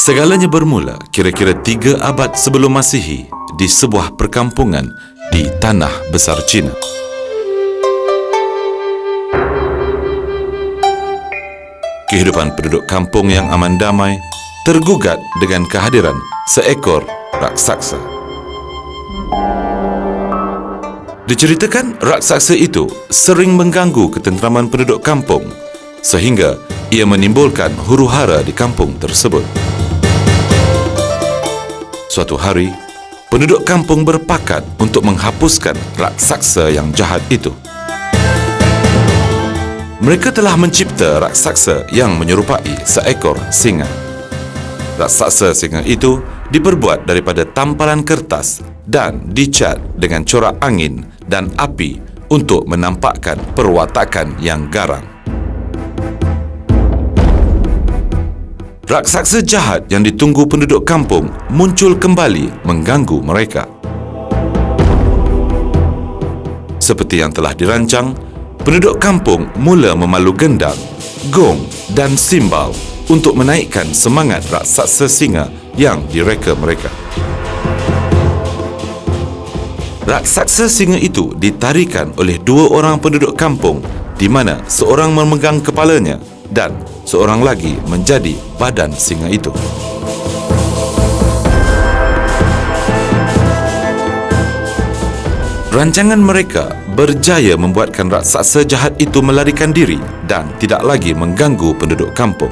Segalanya bermula kira-kira 3 abad sebelum Masihi di sebuah perkampungan di Tanah Besar China. Kehidupan penduduk kampung yang aman damai tergugat dengan kehadiran seekor raksasa. Diceritakan raksasa itu sering mengganggu ketenteraman penduduk kampung sehingga ia menimbulkan huru-hara di kampung tersebut. Suatu hari, penduduk kampung berpakat untuk menghapuskan raksasa yang jahat itu. Mereka telah mencipta raksasa yang menyerupai seekor singa. Raksasa singa itu diperbuat daripada tampalan kertas dan dicat dengan corak angin dan api untuk menampakkan perwatakan yang garang. Raksasa jahat yang ditunggu penduduk kampung muncul kembali mengganggu mereka. Seperti yang telah dirancang, penduduk kampung mula memalu gendang, gong dan simbal untuk menaikkan semangat raksasa singa yang direka mereka. Raksasa singa itu ditarikan oleh 2 orang penduduk kampung di mana seorang memegang kepalanya dan seorang lagi menjadi badan singa itu. Rancangan mereka berjaya membuatkan raksasa jahat itu melarikan diri dan tidak lagi mengganggu penduduk kampung.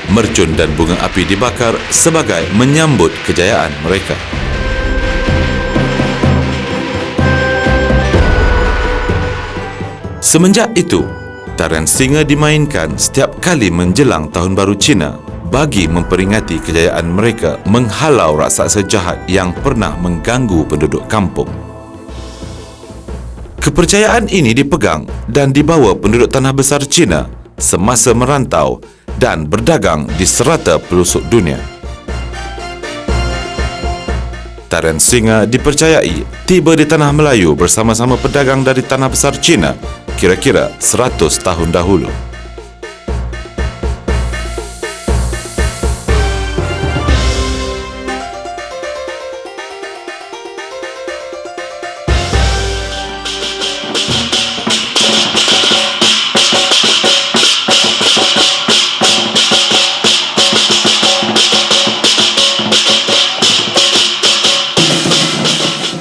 Mercun dan bunga api dibakar sebagai menyambut kejayaan mereka. Semenjak itu, tarian singa dimainkan setiap kali menjelang Tahun Baru Cina bagi memperingati kejayaan mereka menghalau raksasa jahat yang pernah mengganggu penduduk kampung. Kepercayaan ini dipegang dan dibawa penduduk Tanah Besar Cina semasa merantau dan berdagang di serata pelosok dunia. Tarian singa dipercayai tiba di Tanah Melayu bersama-sama pedagang dari Tanah Besar Cina kira-kira 100 tahun dahulu.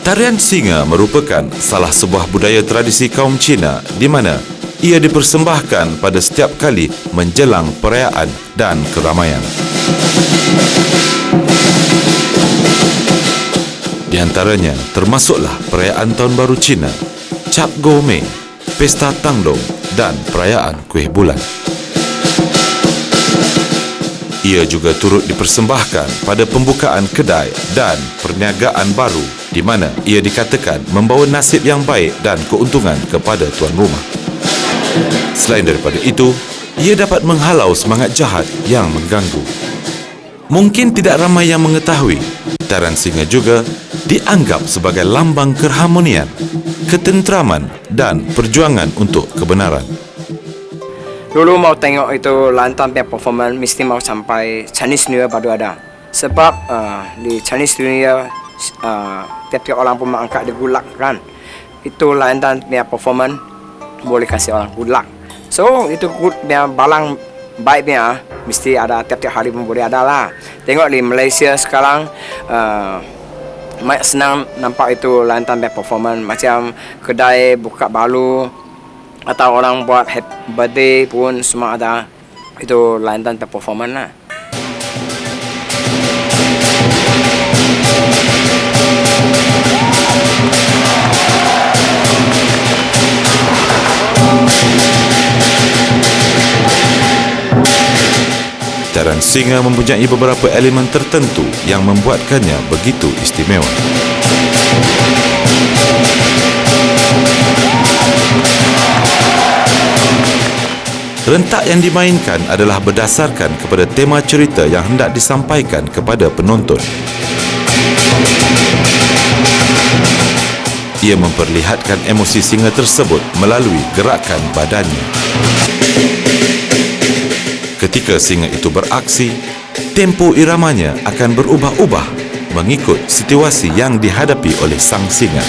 Tarian singa merupakan salah sebuah budaya tradisi kaum Cina di mana ia dipersembahkan pada setiap kali menjelang perayaan dan keramaian. Di antaranya termasuklah perayaan Tahun Baru Cina, Cap Gomeh, Pesta Tangdong dan perayaan Kuih Bulan. Ia juga turut dipersembahkan pada pembukaan kedai dan perniagaan baru di mana ia dikatakan membawa nasib yang baik dan keuntungan kepada tuan rumah. Selain daripada itu, ia dapat menghalau semangat jahat yang mengganggu. Mungkin tidak ramai yang mengetahui, tarian singa juga dianggap sebagai lambang keharmonian, ketenteraman dan perjuangan untuk kebenaran. Dulu mau tengok itu Lantang punya performance mesti mau sampai Chinese New Year baru ada. Sebab di Chinese New Year tiap-tiap orang pun mengangkat dia good luck kan. Itu Lantang punya performance boleh kasih orang good luck. So itu good punya balang baiknya mesti ada tiap-tiap hari pun boleh ada lah. Tengok di Malaysia sekarang senang nampak itu Lantang punya performance macam kedai buka baru atau orang buat happy birthday pun semua ada itu Lantang performance lah. Tarian singa mempunyai beberapa elemen tertentu yang membuatkannya begitu istimewa. Rentak yang dimainkan adalah berdasarkan kepada tema cerita yang hendak disampaikan kepada penonton. Ia memperlihatkan emosi singa tersebut melalui gerakan badannya. Ketika singa itu beraksi, tempo iramanya akan berubah-ubah mengikut situasi yang dihadapi oleh sang singa.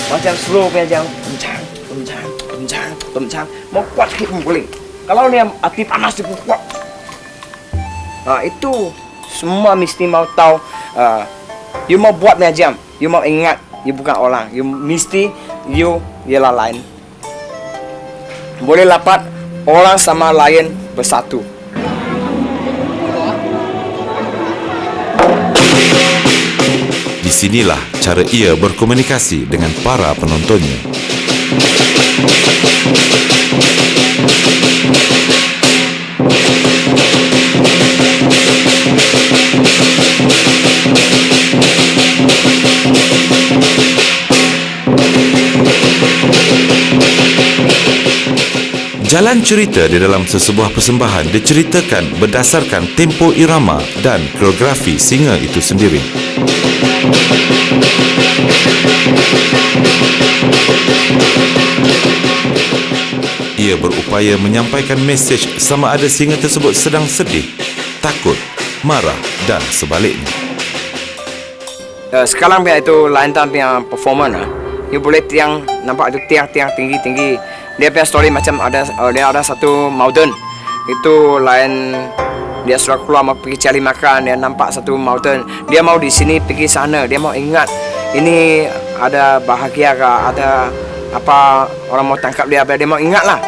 Macam slow punya jam, kencang, mau kuat hit pun boleh. Kalau dia hati panas dia pun kuat. Itu semua mesti mau tahu. You mau buat punya jam, you mau ingat, you bukan orang, you mesti you ialah lain. Boleh dapat orang sama lain bersatu. Disinilah cara ia berkomunikasi dengan para penontonnya. Jalan cerita di dalam sesebuah persembahan diceritakan berdasarkan tempo irama dan koreografi singa itu sendiri. Ia berupaya menyampaikan mesej sama ada singa tersebut sedang sedih, takut, marah dan sebaliknya. Sekarang punya itu lantan punya performance you boleh nampak itu tiang tinggi. Dia punya story macam dia ada satu mountain. Itu lain dia sudah keluar mau pergi cari makan, dia nampak satu mountain. Dia mau di sini pergi sana, dia mau ingat ini ada bahagia ke, ada apa orang mau tangkap dia mau ingat lah.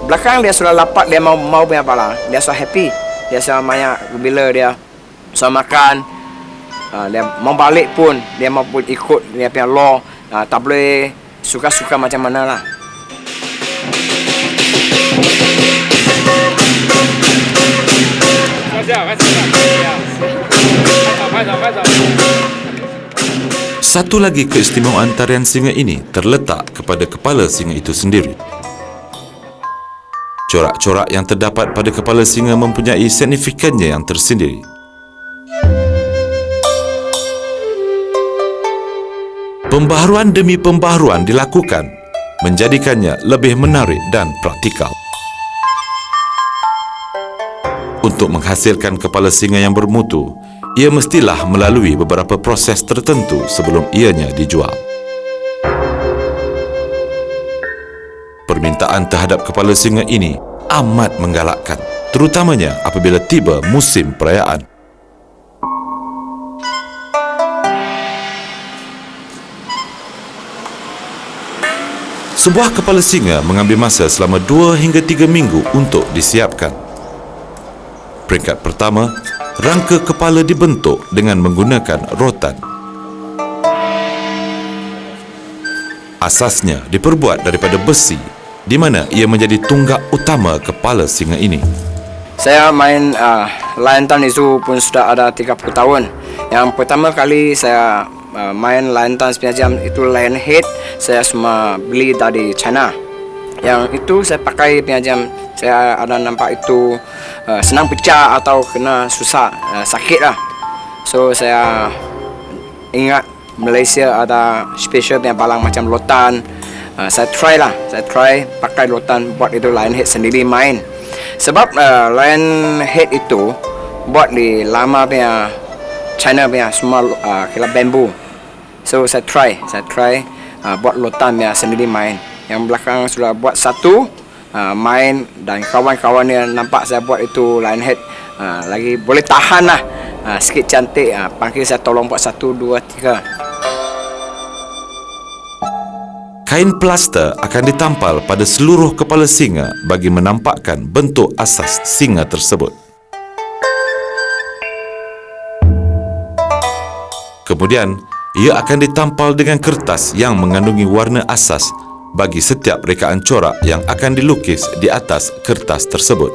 Belakang dia sudah lapat, dia mau punya apa, dia sudah happy, dia sudah banyak bila dia sudah makan, dia mau balik pun dia mau pun ikut dia punya law, tak boleh suka-suka macam mana lah. Satu lagi keistimewaan tarian singa ini terletak kepada kepala singa itu sendiri. Corak-corak yang terdapat pada kepala singa mempunyai signifikannya yang tersendiri. Pembaharuan demi pembaharuan dilakukan, menjadikannya lebih menarik dan praktikal. Untuk menghasilkan kepala singa yang bermutu, ia mestilah melalui beberapa proses tertentu sebelum ianya dijual. Permintaan terhadap kepala singa ini amat menggalakkan, terutamanya apabila tiba musim perayaan. Sebuah kepala singa mengambil masa selama 2 hingga 3 minggu untuk disiapkan. Peringkat pertama, rangka kepala dibentuk dengan menggunakan rotan. Asasnya diperbuat daripada besi, di mana ia menjadi tunggak utama kepala singa ini. Saya main lantan itu pun sudah ada 30 tahun. Yang pertama kali saya main lantan jam itu lion head, saya semua beli dari China. Yang itu saya pakai jam, saya ada nampak itu senang pecah atau kena susah, sakit lah. So saya ingat Malaysia ada special yang balang macam lotan. Saya try pakai lotan buat itu lion head sendiri main. Sebab lion head itu buat di lama punya China punya semua kira bambu. So saya try buat lotan punya sendiri main. Yang belakang sudah buat satu main dan kawan-kawan yang nampak saya buat itu lion head lagi boleh tahan lah, sikit cantik, panggil saya tolong buat 1, 2, 3. Kain plaster akan ditampal pada seluruh kepala singa bagi menampakkan bentuk asas singa tersebut. Kemudian, ia akan ditampal dengan kertas yang mengandungi warna asas bagi setiap rekaan corak yang akan dilukis di atas kertas tersebut.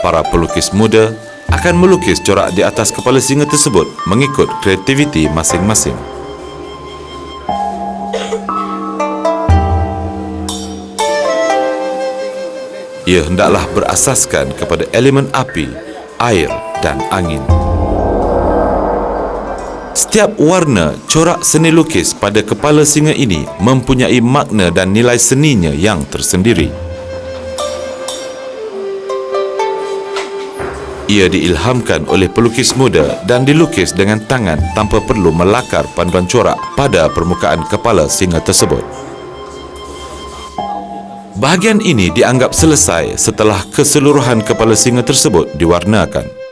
Para pelukis muda akan melukis corak di atas kepala singa tersebut mengikut kreativiti masing-masing. Ia hendaklah berasaskan kepada elemen api, air dan angin. Setiap warna corak seni lukis pada kepala singa ini mempunyai makna dan nilai seninya yang tersendiri. Ia diilhamkan oleh pelukis muda dan dilukis dengan tangan tanpa perlu melakar panduan corak pada permukaan kepala singa tersebut. Bahagian ini dianggap selesai setelah keseluruhan kepala singa tersebut diwarnakan.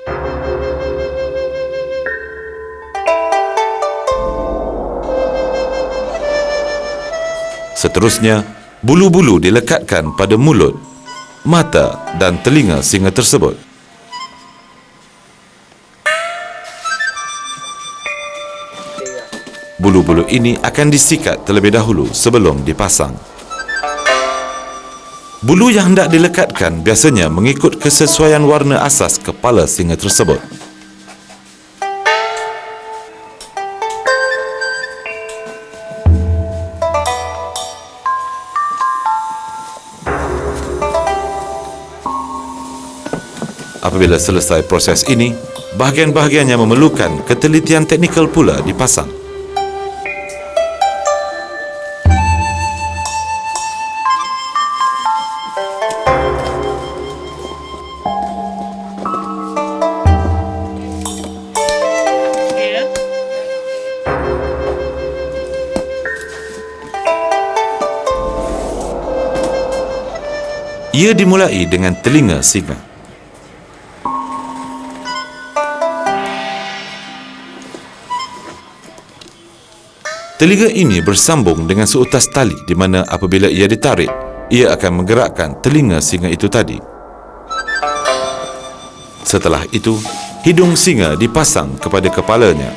Seterusnya, bulu-bulu dilekatkan pada mulut, mata dan telinga singa tersebut. Bulu-bulu ini akan disikat terlebih dahulu sebelum dipasang. Bulu yang hendak dilekatkan biasanya mengikut kesesuaian warna asas kepala singa tersebut. Apabila selesai proses ini, bahagian-bahagiannya memerlukan ketelitian teknikal pula dipasang. Ia dimulai dengan telinga singa. Telinga ini bersambung dengan seutas tali di mana apabila ia ditarik, ia akan menggerakkan telinga singa itu tadi. Setelah itu, hidung singa dipasang kepada kepalanya.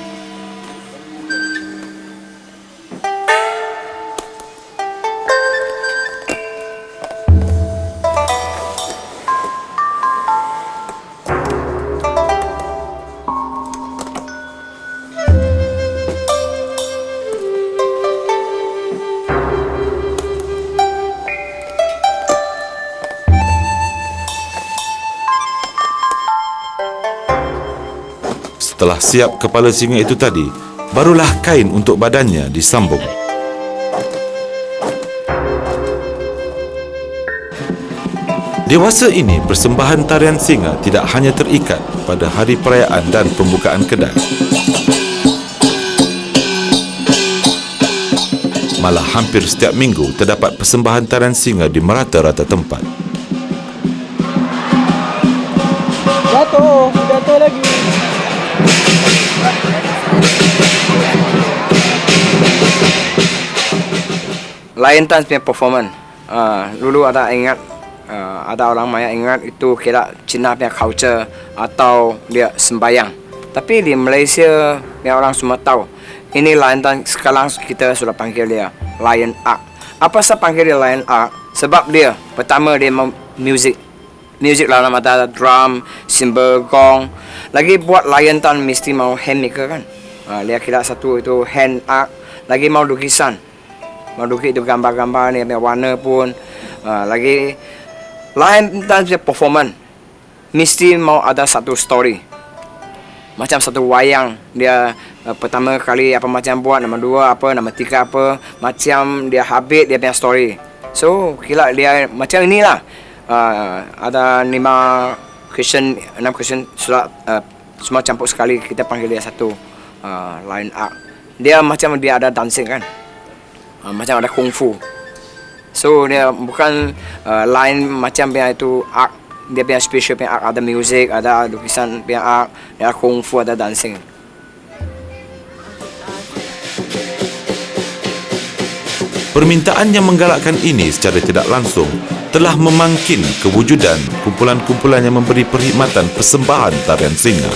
Setelah siap kepala singa itu tadi, barulah kain untuk badannya disambung. Dewasa ini, persembahan tarian singa tidak hanya terikat pada hari perayaan dan pembukaan kedai. Malah hampir setiap minggu terdapat persembahan tarian singa di merata-rata tempat. Jatuh lagi. Lion Dance punya performance, dulu ada ingat, ada orang maya ingat itu kira Cina punya culture atau dia sembayang. Tapi di Malaysia, yang orang semua tahu, ini Lion Dance sekarang kita sudah panggil dia Lion Art. Apa saya panggil dia Lion Art? Sebab dia, pertama dia mau music dalam ada drum, cymbal, gong. Lagi buat Lion Dance mesti mau handmaker kan. Dia kira satu itu hand art. Lagi mau lukisan. Mau lukis itu gambar-gambar ni, warna pun. Lagi Lion Dance performance mesti mau ada satu story. Macam satu wayang. Dia pertama kali apa macam buat, nama dua apa, nama tiga apa. Macam dia habis dia punya story. So kira dia macam inilah. Ada 6 question surat, semua campur sekali, kita panggil dia satu Lion Art. Dia macam dia ada dancing kan, macam ada kungfu. So dia bukan lain macam dia itu art, dia punya special punya art, ada music, ada lukisan punya art, ada kungfu, ada dancing. Permintaan yang menggalakkan ini secara tidak langsung telah memangkin kewujudan kumpulan-kumpulan yang memberi perkhidmatan persembahan tarian singa.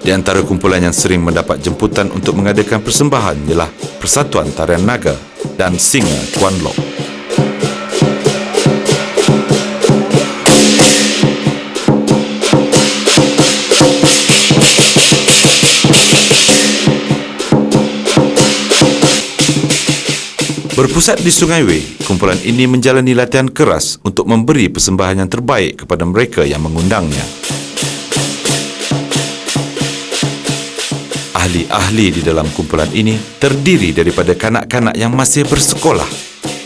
Di antara kumpulan yang sering mendapat jemputan untuk mengadakan persembahan ialah Persatuan Tarian Naga dan Singa Kuan Lok. Berpusat di Sungai Wei, kumpulan ini menjalani latihan keras untuk memberi persembahan yang terbaik kepada mereka yang mengundangnya. Ahli-ahli di dalam kumpulan ini terdiri daripada kanak-kanak yang masih bersekolah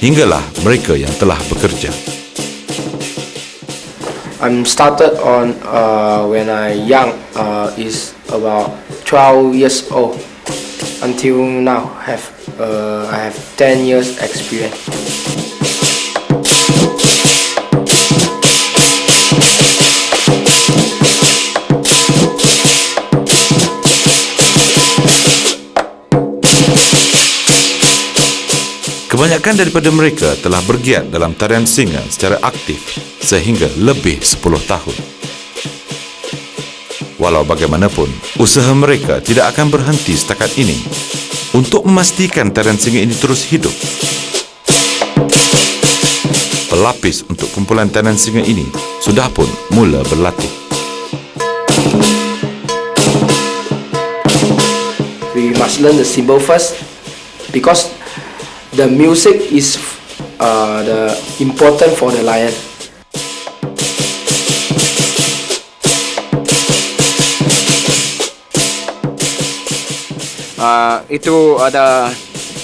hinggalah mereka yang telah bekerja. I'm started on when I young is about 12 years old until now I have 10 years experience. Kebanyakan daripada mereka telah bergiat dalam tarian singa secara aktif sehingga lebih 10 tahun. Walau bagaimanapun, usaha mereka tidak akan berhenti setakat ini untuk memastikan tarian singa ini terus hidup. Pelapis untuk kumpulan tarian singa ini sudah pun mula berlatih. We must learn the symbol first because the music is the important for the lion. Itu ada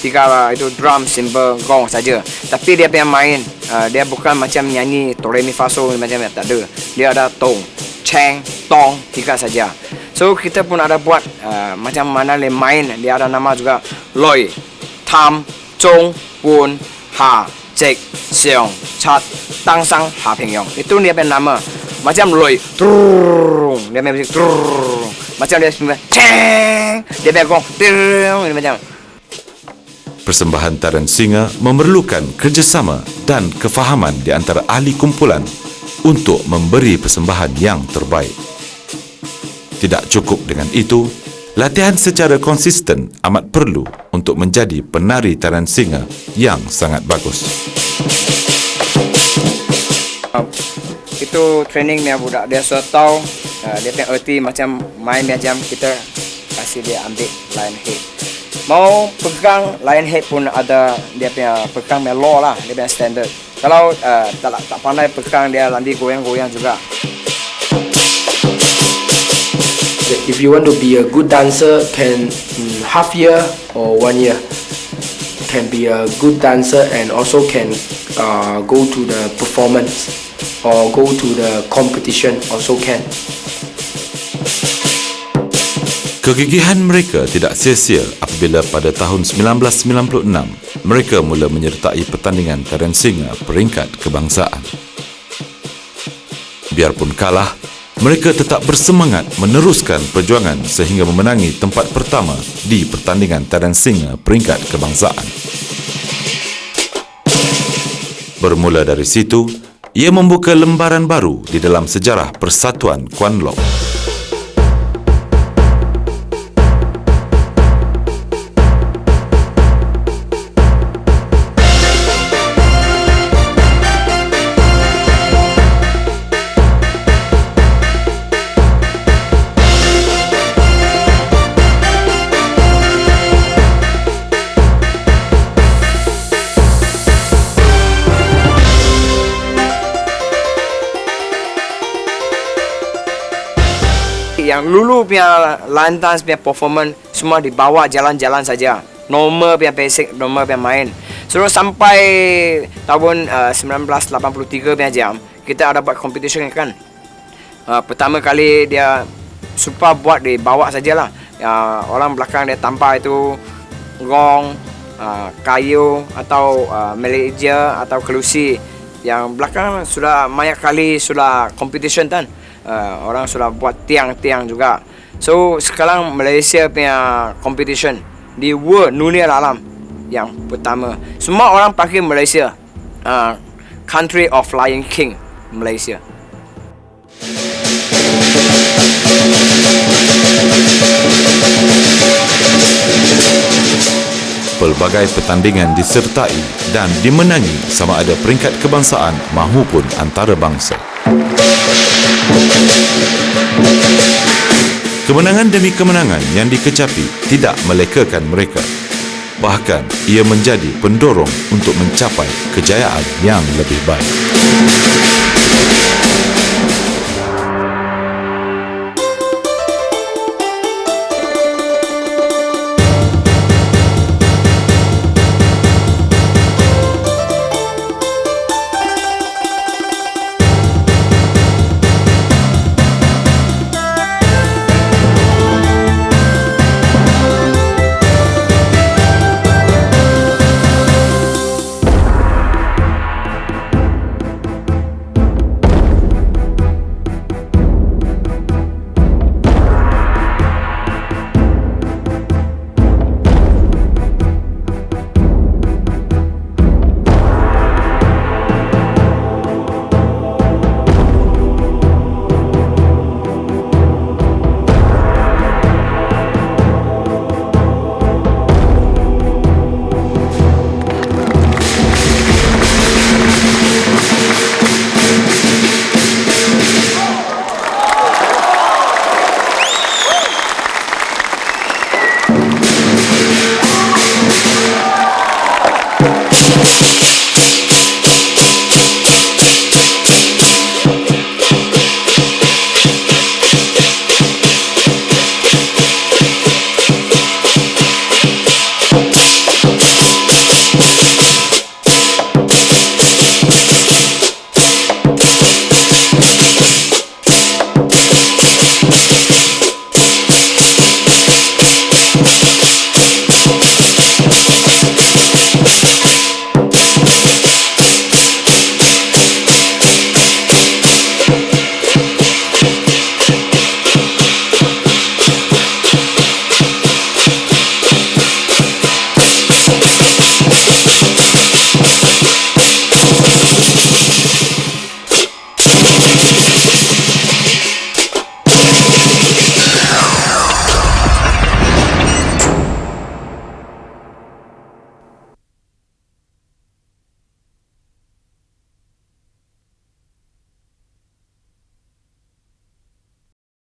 3 itu drum, cymbal, gong saja. Tapi dia punya main, dia bukan macam nyanyi do re mi fa so macam tak ada. Dia ada tong, cheng, tong, 3 saja. So kita pun ada buat macam mana le main. Dia ada nama juga loi, tam, zhong, bun, ha, jek, xiong, chat, tang sang, ha ping yong. Itu dia punya nama. Macam loi, trrrrung, dia punya musik trrrrung. Macam dia ceng, dia punya gong, trrrrung, macam. Persembahan tarian singa memerlukan kerjasama dan kefahaman di antara ahli kumpulan untuk memberi persembahan yang terbaik. Tidak cukup dengan itu, latihan secara konsisten amat perlu untuk menjadi penari tarian singa yang sangat bagus. Itu training dia budak, dia sudah tahu dia punya erti macam main macam kita kasih dia ambil lion head. Mau pegang lion head pun ada dia punya pegang melo lah, dia punya standard. Kalau tak pandai pegang dia nanti goyang-goyang juga. If you want to be a good dancer, can half year or 1 year can be a good dancer and also can go to the performance or go to the competition also can. Kegigihan mereka tidak sia-sia apabila pada tahun 1996 mereka mula menyertai pertandingan tarian singa peringkat kebangsaan. Biarpun kalah, mereka tetap bersemangat meneruskan perjuangan sehingga memenangi tempat pertama di pertandingan tarian singa peringkat kebangsaan. Bermula dari situ, ia membuka lembaran baru di dalam sejarah Persatuan Kwan Loong. Yang lulu punya lantas punya performance semua dibawa jalan-jalan saja. Normal punya basic, normal punya main. So sampai tahun 1983 punya jam, kita ada buat competition kan. Pertama kali dia super buat dibawa sajalah. Orang belakang dia tanpa itu gong, kayu atau Malaysia atau kelusi. Yang belakang sudah banyak kali sudah competition kan. Orang sudah buat tiang-tiang juga. So sekarang Malaysia punya competition di world dunia alam yang pertama. Semua orang pakai Malaysia, country of Lion King, Malaysia. Pelbagai pertandingan disertai dan dimenangi sama ada peringkat kebangsaan mahupun antarabangsa. Kemenangan demi kemenangan yang dikecapi tidak melekakan mereka. Bahkan, ia menjadi pendorong untuk mencapai kejayaan yang lebih baik.